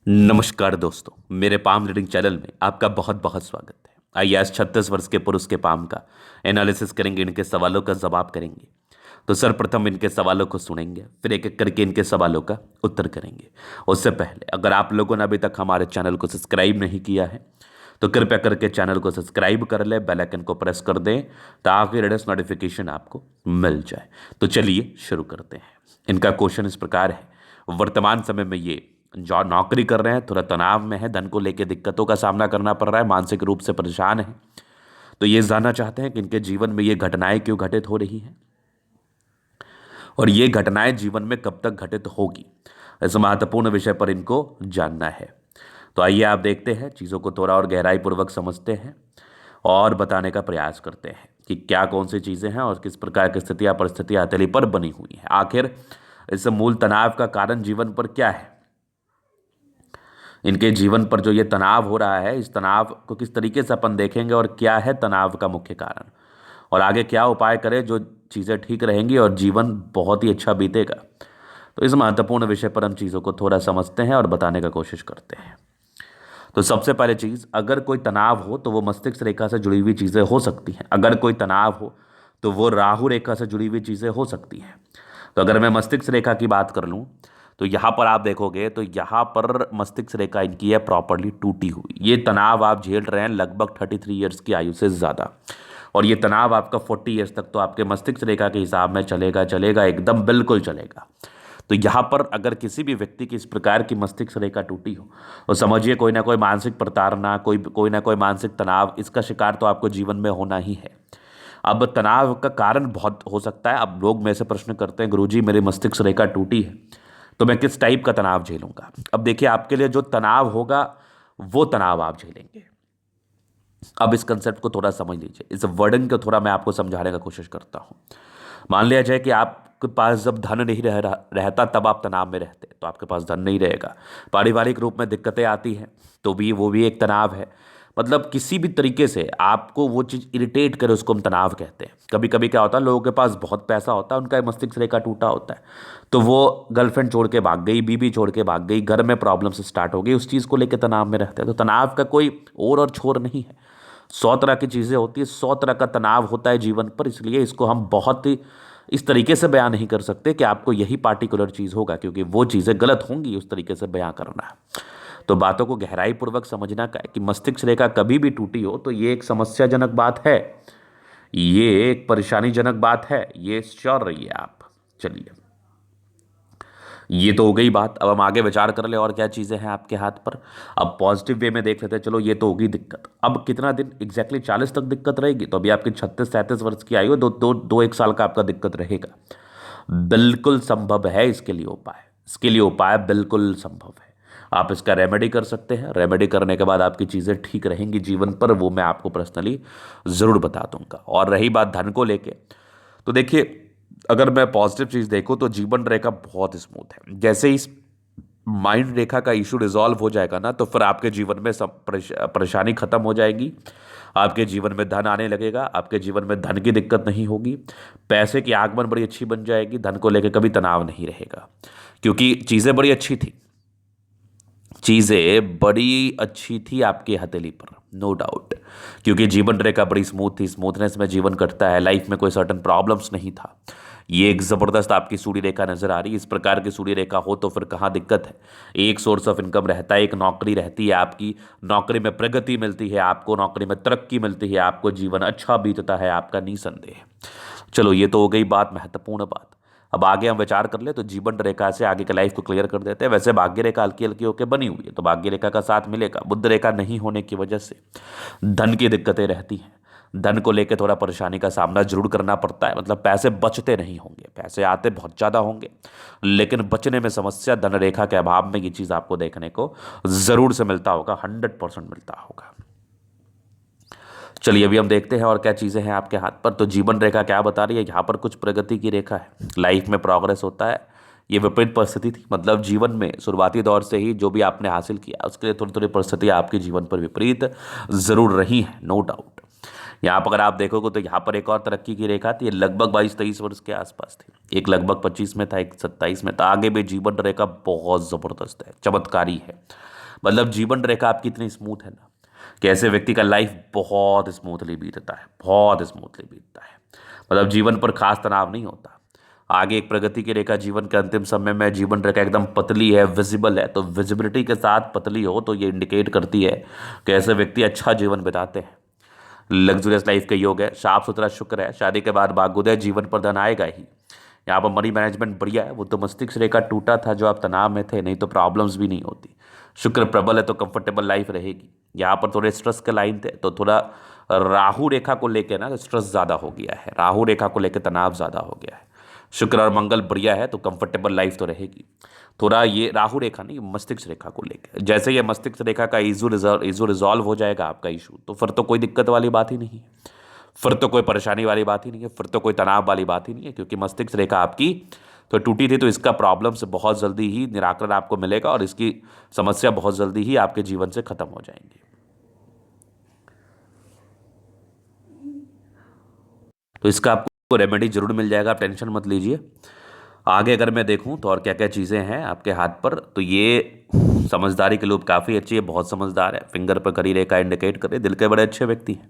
नमस्कार दोस्तों, मेरे पाम रीडिंग चैनल में आपका बहुत बहुत स्वागत है। आइए आज 36 वर्ष के पुरुष के पाम का एनालिसिस करेंगे, इनके सवालों का जवाब करेंगे। तो सर्वप्रथम इनके सवालों को सुनेंगे, फिर एक एक करके इनके सवालों का उत्तर करेंगे। उससे पहले अगर आप लोगों ने अभी तक हमारे चैनल को सब्सक्राइब नहीं किया है तो कृपया करके चैनल को सब्सक्राइब कर ले, बेल आइकन को प्रेस कर दें ताकि लेटेस्ट नोटिफिकेशन आपको मिल जाए। तो चलिए शुरू करते हैं। इनका क्वेश्चन इस प्रकार है, वर्तमान समय में ये जो नौकरी कर रहे हैं थोड़ा तनाव में है, धन को लेकर दिक्कतों का सामना करना पड़ रहा है, मानसिक रूप से परेशान है। तो ये जानना चाहते हैं कि इनके जीवन में ये घटनाएं क्यों घटित हो रही हैं और ये घटनाएं जीवन में कब तक घटित होगी। इस महत्वपूर्ण विषय पर इनको जानना है। तो आइए आप देखते हैं, चीज़ों को थोड़ा और गहराई पूर्वक समझते हैं और बताने का प्रयास करते हैं कि क्या कौन सी चीज़ें हैं और किस प्रकार की स्थितियाँ परिस्थितियाँ हथेली पर बनी हुई हैं। आखिर इस मूल तनाव का कारण जीवन पर क्या है, इनके जीवन पर जो ये तनाव हो रहा है, इस तनाव को किस तरीके से अपन देखेंगे और क्या है तनाव का मुख्य कारण, और आगे क्या उपाय करें जो चीज़ें ठीक रहेंगी और जीवन बहुत ही अच्छा बीतेगा। तो इस महत्वपूर्ण विषय पर हम चीज़ों को थोड़ा समझते हैं और बताने का कोशिश करते हैं। तो सबसे पहले चीज़, अगर कोई तनाव हो तो वो मस्तिष्क रेखा से जुड़ी हुई चीज़ें हो सकती हैं। अगर कोई तनाव हो तो वो राहु रेखा से जुड़ी हुई चीज़ें हो सकती हैं। तो अगर मैं मस्तिष्क रेखा की बात कर लूँ तो यहाँ पर आप देखोगे तो यहाँ पर मस्तिष्क रेखा इनकी है प्रॉपरली टूटी हुई। ये तनाव आप झेल रहे हैं लगभग 33 ईयर्स की आयु से ज़्यादा, और ये तनाव आपका 40 ईयर्स तक तो आपके मस्तिष्क रेखा के हिसाब में चलेगा चलेगा एकदम बिल्कुल चलेगा। तो यहाँ पर अगर किसी भी व्यक्ति की इस प्रकार की मस्तिष्क रेखा टूटी हो तो समझिए कोई ना कोई मानसिक प्रताड़ना, कोई ना कोई मानसिक तनाव, इसका शिकार तो आपको जीवन में होना ही है। अब तनाव का कारण बहुत हो सकता है। अब लोग मेरे से प्रश्न करते हैं, गुरुजी मेरी मस्तिष्क रेखा टूटी है तो मैं किस टाइप का तनाव झेलूंगा। अब देखिए, आपके लिए जो तनाव होगा वो तनाव आप झेलेंगे। अब इस कंसेप्ट को थोड़ा समझ लीजिए, इस वर्डन को थोड़ा मैं आपको समझाने का कोशिश करता हूँ। मान लिया जाए कि आपके पास जब धन नहीं रहता तब आप तनाव में रहते, तो आपके पास धन नहीं रहेगा, पारिवारिक रूप में दिक्कतें आती हैं तो भी वो भी एक तनाव है। मतलब किसी भी तरीके से आपको वो चीज़ इरिटेट करे उसको हम तनाव कहते हैं। कभी कभी क्या होता है, लोगों के पास बहुत पैसा होता है, उनका मस्तिष्क रेखा टूटा होता है, तो वो गर्लफ्रेंड छोड़ के भाग गई, बीबी छोड़ के भाग गई, घर में प्रॉब्लम्स स्टार्ट हो गई, उस चीज़ को लेकर तनाव में रहते हैं। तो तनाव का कोई और छोर नहीं है। 100 तरह की चीज़ें होती है, 100 तरह का तनाव होता है जीवन पर, इसलिए इसको हम बहुत ही इस तरीके से बयान नहीं कर सकते कि आपको यही पार्टिकुलर चीज़ होगा, क्योंकि वो चीज़ें गलत होंगी उस तरीके से बयां करना है। तो बातों को गहराई पूर्वक समझना का है कि मस्तिष्क रेखा कभी भी टूटी हो तो ये एक समस्याजनक बात है, ये एक परेशानीजनक बात है, ये श्योर रहिए आप। चलिए, ये तो हो गई बात। अब हम आगे विचार कर ले और क्या चीज़ें हैं आपके हाथ पर। अब पॉजिटिव वे में देख लेते हैं। चलो ये तो होगी दिक्कत, अब कितना दिन एग्जैक्टली 40 तक दिक्कत रहेगी। तो अभी आपकी 36-37 वर्ष की आयु है, दो एक साल का आपका दिक्कत रहेगा। बिल्कुल संभव है इसके लिए उपाय, इसके लिए उपाय बिल्कुल संभव है। आप इसका रेमेडी कर सकते हैं, रेमेडी करने के बाद आपकी चीज़ें ठीक रहेंगी जीवन पर, वो मैं आपको पर्सनली ज़रूर बता दूंगा। और रही बात धन को लेके, तो देखिए अगर मैं पॉजिटिव चीज़ देखूँ तो जीवन रेखा बहुत स्मूथ है। जैसे इस माइंड रेखा का इशू रिजॉल्व हो जाएगा ना, तो फिर आपके जीवन में सब परेशानी खत्म हो जाएगी, आपके जीवन में धन आने लगेगा, आपके जीवन में धन की दिक्कत नहीं होगी, पैसे की आगमन बड़ी अच्छी बन जाएगी, धन को लेकर कभी तनाव नहीं रहेगा, क्योंकि चीज़ें बड़ी अच्छी थी, चीज़ें बड़ी अच्छी थी आपके हथेली पर, नो डाउट, क्योंकि जीवन रेखा बड़ी स्मूथ थी, स्मूथनेस में जीवन कटता है, लाइफ में कोई सर्टन प्रॉब्लम्स नहीं था। ये एक ज़बरदस्त आपकी सूर्य रेखा नजर आ रही है। इस प्रकार की सूर्य रेखा हो तो फिर कहाँ दिक्कत है। एक सोर्स ऑफ इनकम रहता है, एक नौकरी रहती है आपकी, नौकरी में प्रगति मिलती है आपको, नौकरी में तरक्की मिलती है आपको, जीवन अच्छा बीतता है आपका निसंदेह। चलो ये तो हो गई बात, महत्वपूर्ण बात। अब आगे हम विचार कर ले तो जीवन रेखा से आगे की लाइफ को क्लियर कर देते हैं। वैसे भाग्य रेखा हल्की हल्की होकर बनी हुई है तो भाग्य रेखा का साथ मिलेगा। बुध रेखा नहीं होने की वजह से धन की दिक्कतें रहती हैं, धन को लेकर थोड़ा परेशानी का सामना जरूर करना पड़ता है। मतलब पैसे बचते नहीं होंगे, पैसे आते बहुत ज़्यादा होंगे लेकिन बचने में समस्या, धन रेखा के अभाव में ये चीज़ आपको देखने को ज़रूर से मिलता होगा, 100% मिलता होगा। चलिए अभी हम देखते हैं और क्या चीज़ें हैं आपके हाथ पर। तो जीवन रेखा क्या बता रही है, यहाँ पर कुछ प्रगति की रेखा है, लाइफ में प्रोग्रेस होता है। ये विपरीत परिस्थिति थी, मतलब जीवन में शुरुआती दौर से ही जो भी आपने हासिल किया उसके लिए थोड़ी थोड़ी परिस्थितियाँ आपके जीवन पर विपरीत जरूर रही हैं, नो डाउट। यहाँ पर अगर आप देखोगे तो यहाँ पर एक और तरक्की की रेखा थी, ये लगभग 22-23 वर्ष के आसपास थी, एक लगभग 25 में था, एक 27 में था। आगे भी जीवन रेखा बहुत ज़बरदस्त है, चमत्कारी है। मतलब जीवन रेखा आपकी इतनी स्मूथ है ना कि ऐसे व्यक्ति का लाइफ बहुत स्मूथली बीतता है, बहुत स्मूथली बीतता है। मतलब जीवन पर खास तनाव नहीं होता। आगे एक प्रगति की रेखा जीवन के अंतिम समय में जीवन रेखा एकदम पतली है, विजिबल है, तो विजिबिलिटी के साथ पतली हो तो ये इंडिकेट करती है कि ऐसे व्यक्ति अच्छा जीवन बिताते हैं। लग्जरियस लाइफ के योग है, साफ सुथरा शुक्र है, शादी के बाद भाग्योदय, जीवन पर धन आएगा ही। यहाँ पर मनी मैनेजमेंट बढ़िया है। वो तो मस्तिष्क रेखा टूटा था जो आप तनाव में थे, नहीं तो प्रॉब्लम्स भी नहीं होती। शुक्र प्रबल है तो कंफर्टेबल लाइफ रहेगी। यहाँ पर थोड़े स्ट्रेस के लाइन थे तो थोड़ा राहु रेखा को लेकर ना स्ट्रेस ज़्यादा हो गया है, राहु रेखा को लेकर तनाव ज़्यादा हो गया है। शुक्र और मंगल बढ़िया है तो कंफर्टेबल लाइफ तो रहेगी। थोड़ा ये राहु रेखा नहीं, मस्तिष्क रेखा को लेकर, जैसे ये मस्तिष्क रेखा का इशू रिजॉल्व हो जाएगा आपका इशू, तो फिर तो कोई दिक्कत वाली बात ही नहीं है, फिर तो कोई परेशानी वाली बात ही नहीं है, फिर तो कोई तनाव वाली बात ही नहीं है, क्योंकि मस्तिष्क रेखा आपकी तो टूटी थी, तो इसका प्रॉब्लम से बहुत जल्दी ही निराकरण आपको मिलेगा और इसकी समस्या बहुत जल्दी ही आपके जीवन से खत्म हो जाएंगी। तो इसका आपको रेमेडी जरूर मिल जाएगा, आप टेंशन मत लीजिए। आगे अगर मैं देखूं तो और क्या क्या चीज़ें हैं आपके हाथ पर, तो ये समझदारी के लोग काफ़ी अच्छी है, बहुत समझदार है। फिंगर पर करी रेखा इंडिकेट करे दिल के बड़े अच्छे व्यक्ति हैं,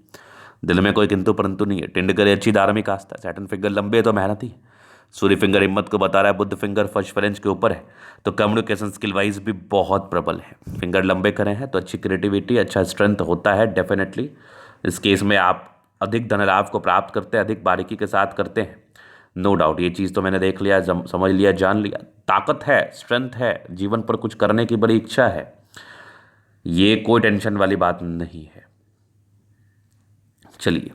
दिल में कोई किंतु परंतु नहीं है। टिंड करे अच्छी धार्मिक आस्था है। सैटर्न फिंगर लंबे है तो मेहनती है। सूर्य फिंगर हिम्मत को बता रहा है। बुद्ध फिंगर फर्स्ट फ्रेंच के ऊपर है, तो कम्युनिकेशन स्किल वाइज भी बहुत प्रबल है। फिंगर लंबे करें हैं तो अच्छी क्रिएटिविटी, अच्छा स्ट्रेंथ होता है डेफिनेटली। इस केस में आप अधिक धन लाभ को प्राप्त करते हैं, अधिक बारीकी के साथ करते हैं, नो डाउट। ये चीज़ तो मैंने देख लिया, समझ लिया, जान लिया। ताकत है, स्ट्रेंथ है, जीवन पर कुछ करने की बड़ी इच्छा है, ये कोई टेंशन वाली बात नहीं है। चलिए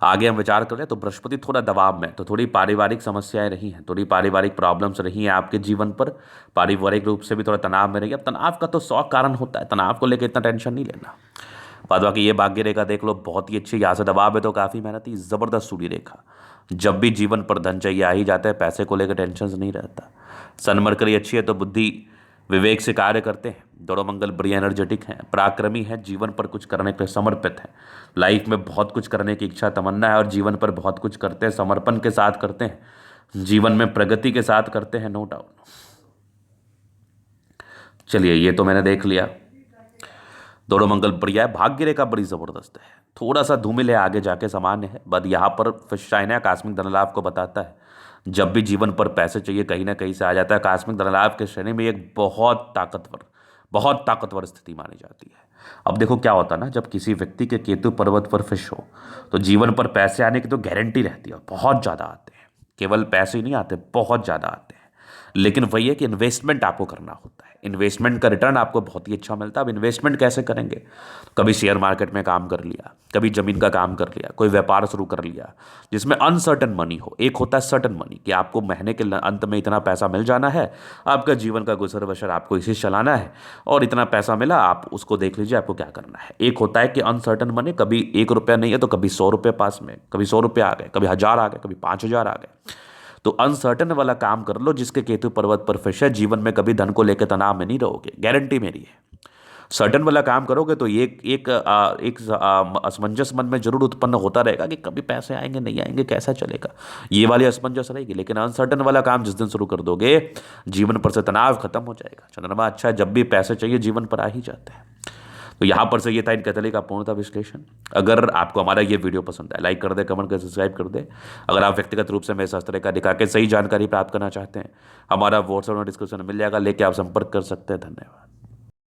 आगे हम विचार करें तो बृहस्पति थोड़ा दबाव में, तो थोड़ी पारिवारिक समस्याएं रही हैं, थोड़ी पारिवारिक प्रॉब्लम्स रही हैं आपके जीवन पर, पारिवारिक रूप से भी थोड़ा तनाव में रही है। अब तनाव का तो 100 कारण होता है, तनाव को लेकर इतना टेंशन नहीं लेना। बाद बाकी ये भाग्य रेखा देख लो, बहुत ही अच्छी। यहाँ से दबाव है तो काफ़ी मेहनती, ज़बरदस्त सूर्य रेखा। जब भी जीवन पर धन चाहिए आ ही जाता है, पैसे को लेकर टेंशन नहीं रहता। सन मरकरी अच्छी है तो बुद्धि विवेक से कार्य करते हैं। दोनों मंगल बढ़िया एनर्जेटिक हैं, पराक्रमी हैं, जीवन पर कुछ करने के लिए समर्पित हैं। लाइफ में बहुत कुछ करने की इच्छा तमन्ना है और जीवन पर बहुत कुछ करते हैं, समर्पण के साथ करते हैं, जीवन में प्रगति के साथ करते हैं, नो डाउट। चलिए ये तो मैंने देख लिया। दोनों मंगल बढ़िया है, भाग्य रेखा बड़ी जबरदस्त है, थोड़ा सा धूमिल है, आगे जाके सामान्य है। बट यहाँ पर फिश साइन है, आकस्मिक धन लाभ को बताता है। जब भी जीवन पर पैसे चाहिए कहीं ना कहीं से आ जाता है। आकस्मिक धन लाभ के श्रेणी में एक बहुत ताकतवर स्थिति मानी जाती है। अब देखो क्या होता है ना, जब किसी व्यक्ति के केतु पर्वत पर फिश हो तो जीवन पर पैसे आने की तो गारंटी रहती है, बहुत ज़्यादा आते हैं। केवल पैसे ही नहीं आते, बहुत ज़्यादा आते हैं। लेकिन वही है कि इन्वेस्टमेंट आपको करना होता है, इन्वेस्टमेंट का रिटर्न आपको बहुत ही अच्छा मिलता है। अब इन्वेस्टमेंट कैसे करेंगे? कभी शेयर मार्केट में काम कर लिया, कभी जमीन का काम कर लिया, कोई व्यापार शुरू कर लिया जिसमें अनसर्टन मनी हो। एक होता है सर्टन मनी कि आपको महीने के अंत में इतना पैसा मिल जाना है, आपका जीवन का गुजर बसर आपको इसी से चलाना है और इतना पैसा मिला, आप उसको देख लीजिए आपको क्या करना है। एक होता है कि अनसर्टन मनी, कभी 1 रुपया नहीं है तो कभी 100 रुपये पास में, कभी 100 रुपये आ गए, कभी 1000 आ गए, कभी 5000 आ गए। तो अनसर्टन वाला काम कर लो जिसके केतु पर्वत पर फिश है, जीवन में कभी धन को लेकर तनाव में नहीं रहोगे, गारंटी मेरी है। सर्टन वाला काम करोगे तो एक असमंजस मन में जरूर उत्पन्न होता रहेगा कि कभी पैसे आएंगे नहीं आएंगे, कैसा चलेगा, ये वाली असमंजस रहेगी। लेकिन अनसर्टन वाला काम जिस दिन शुरू कर दोगे, जीवन पर से तनाव खत्म हो जाएगा। चंद्रमा अच्छा है, जब भी पैसे चाहिए जीवन पर आ ही जाते हैं। तो यहाँ पर से ये था इन कैथली का पूर्णतः विश्लेषण। अगर आपको हमारा ये वीडियो पसंद आए, लाइक कर दे, कमेंट कर, सब्सक्राइब कर दे। अगर आप व्यक्तिगत रूप से मेरे शास्त्र का दिखा के सही जानकारी प्राप्त करना चाहते हैं, हमारा व्हाट्सएप डिस्क्रिप्शन में मिल जाएगा, लेके आप संपर्क कर सकते हैं। धन्यवाद।